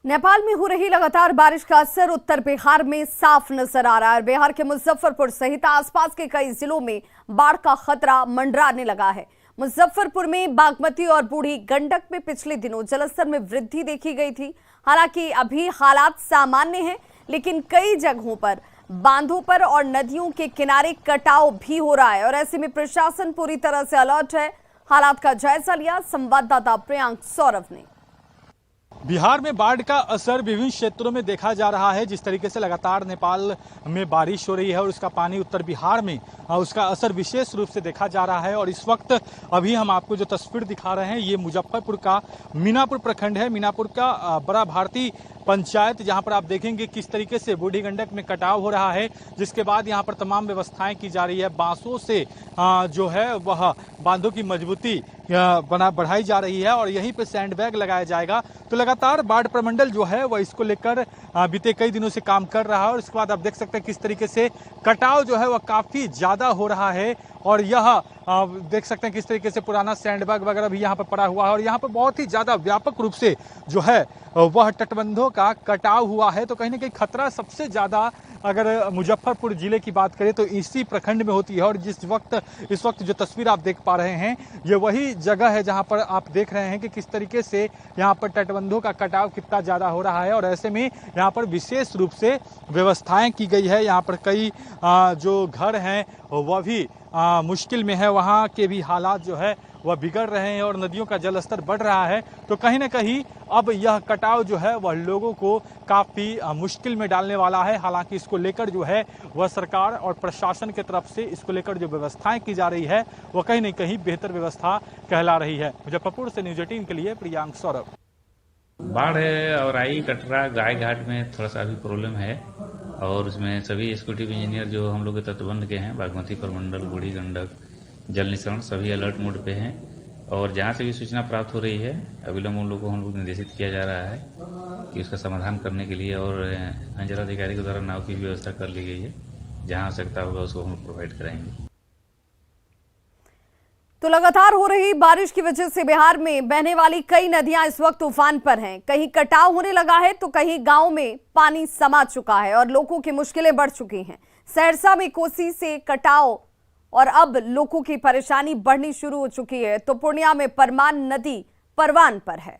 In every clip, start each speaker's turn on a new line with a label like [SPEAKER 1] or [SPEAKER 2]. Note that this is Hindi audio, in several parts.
[SPEAKER 1] नेपाल में हो रही लगातार बारिश का असर उत्तर बिहार में साफ नजर आ रहा है। बिहार के मुजफ्फरपुर सहित आसपास के कई जिलों में बाढ़ का खतरा मंडराने लगा है। मुजफ्फरपुर में बागमती और बूढ़ी गंडक में पिछले दिनों जलस्तर में वृद्धि देखी गई थी। हालांकि अभी हालात सामान्य हैं, लेकिन कई जगहों पर बांधों पर और नदियों के किनारे कटाव भी हो रहा है और ऐसे में प्रशासन पूरी तरह से अलर्ट है। हालात का जायजा लिया संवाददाता प्रियांक सौरभ ने।
[SPEAKER 2] बिहार में बाढ़ का असर विभिन्न क्षेत्रों में देखा जा रहा है। जिस तरीके से लगातार नेपाल में बारिश हो रही है और उसका पानी उत्तर बिहार में उसका असर विशेष रूप से देखा जा रहा है। और इस वक्त अभी हम आपको जो तस्वीर दिखा रहे हैं, ये मुजफ्फरपुर का मीनापुर प्रखंड है। मीनापुर का बड़ा भारती पंचायत, जहां पर आप देखेंगे किस तरीके से बूढ़ी गंडक में कटाव हो रहा है, जिसके बाद यहां पर तमाम व्यवस्थाएं की जा रही है। बांसों से जो है वह बांधों की मजबूती बढ़ाई जा रही है और यहीं पे सैंडबैग लगाया जाएगा। तो लगातार बाढ़ प्रमंडल जो है वह इसको लेकर बीते कई दिनों से काम कर रहा है। और इसके बाद आप देख सकते हैं किस तरीके से कटाव जो है वह काफी ज्यादा हो रहा है। और यह देख सकते हैं किस तरीके से पुराना सैंडबैग वगैरह भी यहाँ पर पड़ा हुआ है और यहाँ पर बहुत ही ज्यादा व्यापक रूप से जो है वह तटबंधों का कटाव हुआ है। तो कहीं ना कहीं खतरा सबसे ज्यादा अगर मुजफ्फरपुर जिले की बात करें तो इसी प्रखंड में होती है। और इस वक्त जो तस्वीर आप देख पा रहे हैं, ये वही जगह है जहां पर आप देख रहे हैं कि किस तरीके से यहां पर तटबंधों का कटाव कितना ज्यादा हो रहा है। और ऐसे में यहां पर विशेष रूप से व्यवस्थाएं की गई है। यहां पर कई जो घर हैं वह भी मुश्किल में है, वहां के भी हालात जो है वह बिगड़ रहे हैं और नदियों का जलस्तर बढ़ रहा है। तो कहीं ना कहीं अब यह कटाव जो है वह लोगों को काफी मुश्किल में डालने वाला है। हालांकि इसको लेकर जो है वह सरकार और प्रशासन की तरफ से इसको लेकर जो व्यवस्थाएं की जा रही है वह कहीं न कहीं बेहतर व्यवस्था कहला रही है। मुजफ्फरपुर से न्यूज 18 के लिए प्रियांक सौरभ।
[SPEAKER 3] बाढ़ है और आई कटरा गाय घाट में थोड़ा सा अभी प्रॉब्लम है और उसमें सभी एक्जीक्यूटिव इंजीनियर जो हम लोग के तटबंध के हैं, बागमती प्रमंडल, बूढ़ी गंडक, जल निसरण, सभी अलर्ट मोड पे हैं। और जहां से भी सूचना प्राप्त हो रही है अविलंब उन लोगों को हम लोग निर्देशित किया जा रहा है कि उसका समाधान करने के लिए। और अंचलाधिकारी के द्वारा नाव की व्यवस्था कर ली गई है, जहां आवश्यकता होगा उसको हम प्रोवाइड कराएंगे।
[SPEAKER 1] तो लगातार हो रही बारिश की वजह से बिहार में बहने वाली कई नदियां इस वक्त उफान पर हैं। कहीं कटाव होने लगा है तो कहीं गांव में पानी समा चुका है और लोगों की मुश्किलें बढ़ चुकी हैं। सहरसा में कोसी से कटाव और अब लोगों की परेशानी बढ़नी शुरू हो चुकी है। तो पूर्णिया में परमान नदी परवान पर है।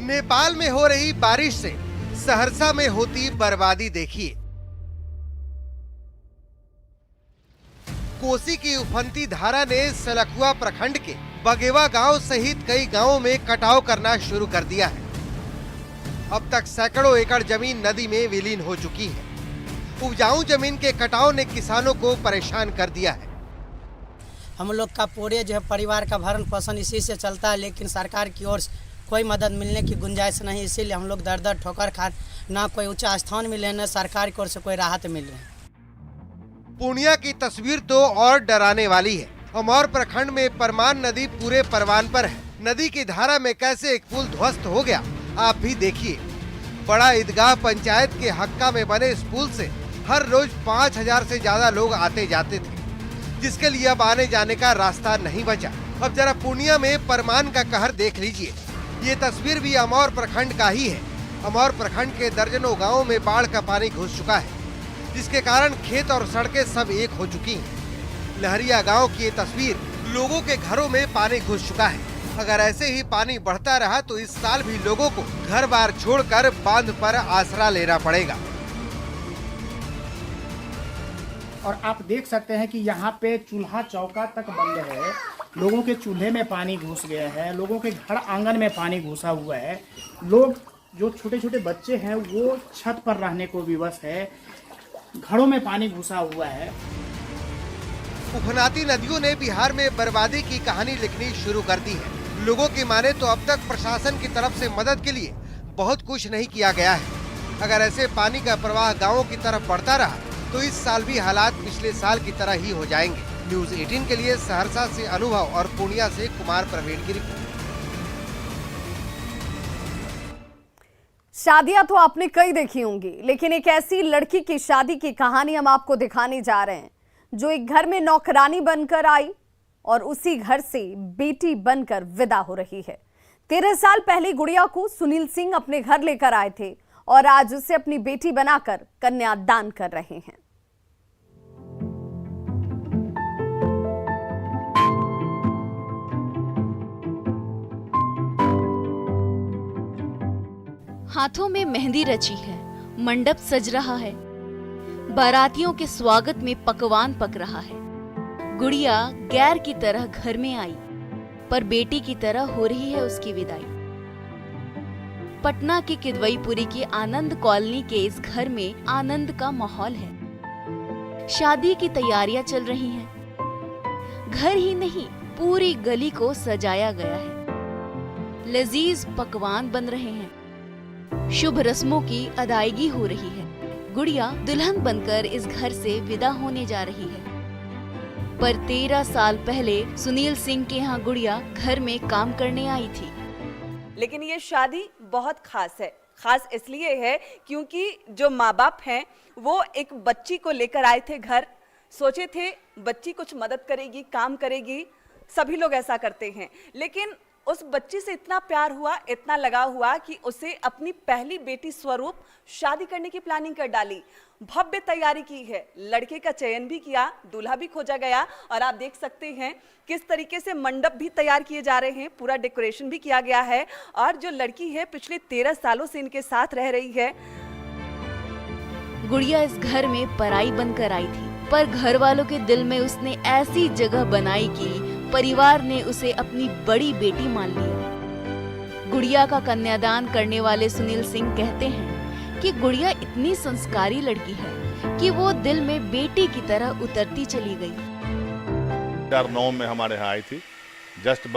[SPEAKER 4] नेपाल में हो रही बारिश से सहरसा में होती बर्बादी देखिए। कोसी की उफनती धारा ने सलखुआ प्रखंड के बगेवा गांव सहित कई गांवों में कटाव करना शुरू कर दिया है। अब तक सैकड़ों एकड़ जमीन नदी में विलीन हो चुकी है। उपजाऊ जमीन के कटाव ने किसानों को परेशान कर दिया है।
[SPEAKER 5] हम लोग का पूरे जो है परिवार का भरण पोषण इसी से चलता है, लेकिन सरकार की ओर से कोई मदद मिलने की गुंजाइश नहीं। इसीलिए हम लोग दर दर ठोकर खा, ना कोई ऊंचा स्थान मिले, न सरकार की ओर से कोई राहत मिल रही है।
[SPEAKER 4] पूर्णिया की तस्वीर तो और डराने वाली है। अमौर प्रखंड में परमान नदी पूरे परवान पर है। नदी की धारा में कैसे एक पुल ध्वस्त हो गया, आप भी देखिए। बड़ा ईदगाह पंचायत के हक्का में बने इस पुल से हर रोज 5000 से ज्यादा लोग आते जाते थे, जिसके लिए अब आने जाने का रास्ता नहीं बचा। अब जरा पूर्णिया में परमान का कहर देख लीजिए। ये तस्वीर भी अमौर प्रखंड का ही है। अमौर प्रखंड के दर्जनों गाँव में बाढ़ का पानी घुस चुका है, जिसके कारण खेत और सड़कें सब एक हो चुकी हैं। लहरिया गांव की ये तस्वीर, लोगों के घरों में पानी घुस चुका है। अगर ऐसे ही पानी बढ़ता रहा तो इस साल भी लोगों को घर बार छोड़कर बांध पर आसरा लेना पड़ेगा।
[SPEAKER 6] और आप देख सकते हैं कि यहाँ पे चूल्हा चौका तक बंद है। लोगों के चूल्हे में पानी घुस गया है, लोगों के घर आंगन में पानी घुसा हुआ है। लोग जो छोटे छोटे बच्चे हैं वो छत पर रहने को विवश है, घरों में पानी घुसा हुआ है।
[SPEAKER 4] उफनाती नदियों ने बिहार में बर्बादी की कहानी लिखनी शुरू कर दी है। लोगों की माने तो अब तक प्रशासन की तरफ से मदद के लिए बहुत कुछ नहीं किया गया है। अगर ऐसे पानी का प्रवाह गाँवों की तरफ बढ़ता रहा तो इस साल भी हालात पिछले साल की तरह ही हो जाएंगे। न्यूज 18 के लिए सहरसा से अनुभव और पूर्णिया से कुमार प्रवीण की रिपोर्ट।
[SPEAKER 1] शादियां तो आपने कई देखी होंगी, लेकिन एक ऐसी लड़की की शादी की कहानी हम आपको दिखाने जा रहे हैं जो एक घर में नौकरानी बनकर आई और उसी घर से बेटी बनकर विदा हो रही है। 13 साल पहले गुड़िया को सुनील सिंह अपने घर लेकर आए थे और आज उसे अपनी बेटी बनाकर कन्यादान कर रहे हैं।
[SPEAKER 7] हाथों में मेहंदी रची है, मंडप सज रहा है, बारातियों के स्वागत में पकवान पक रहा है। गुड़िया गैर की तरह घर में आई, पर बेटी की तरह हो रही है उसकी विदाई। पटना के किदवईपुरी की आनंद कॉलोनी के इस घर में आनंद का माहौल है। शादी की तैयारियां चल रही हैं। घर ही नहीं, पूरी गली को सजाया गया है। लजीज पकवान बन रहे हैं। शुभ रस्मों की अदायगी हो रही है। गुड़िया दुल्हन बनकर इस घर से विदा होने जा रही है। पर 13 साल पहले सुनील सिंह के यहाँ गुड़िया घर में काम करने आई थी।
[SPEAKER 8] लेकिन ये शादी बहुत खास है। खास इसलिए है क्योंकि जो माँ बाप हैं वो एक बच्ची को लेकर आए थे घर। सोचे थे बच्ची कुछ मदद करेगी, काम करेगी, सभी लोग ऐसा करते हैं। लेकिन उस बच्ची से इतना प्यार हुआ, इतना लगाव हुआ कि उसे अपनी पहली बेटी स्वरूप शादी करने की प्लानिंग कर डाली। भव्य तैयारी की है, लड़के का चयन भी किया, दूल्हा भी खोजा गया और आप देख सकते हैं किस तरीके से मंडप भी तैयार किए जा रहे हैं, पूरा डेकोरेशन भी किया गया है। और जो लड़की है पिछले 13 सालों से इनके साथ रह रही है।
[SPEAKER 7] गुड़िया इस घर में पराई बनकर आई थी, पर घर वालों के दिल में उसने ऐसी जगह बनाई कि परिवार ने उसे अपनी बड़ी बेटी मान लिया। गुड़िया का कन्यादान करने वाले सुनील सिंह कहते हैं कि गुड़िया इतनी संस्कारी लड़की है कि वो दिल में बेटी की तरह उतरती चली गई।
[SPEAKER 9] 2009 में हमारे यहाँ आई थी। जस्ट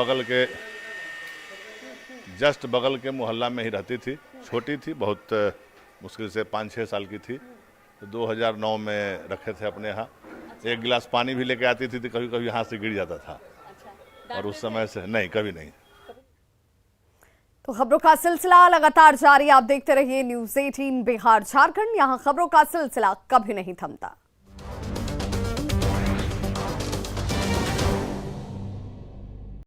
[SPEAKER 9] बगल के मोहल्ला में ही रहती थी। छोटी थी, बहुत मुश्किल से 5-6 साल की थी। तो 2009 में रखे थे अपने यहाँ। एक गिलास पानी भी लेके आती थी तो कभी कभी हाथ से गिर जाता था। और उस समय से नहीं, कभी नहीं।
[SPEAKER 1] तो खबरों का सिलसिला लगातार जारी, आप देखते रहिए न्यूज़ 18 बिहार झारखंड। यहाँ खबरों का सिलसिला कभी नहीं थमता।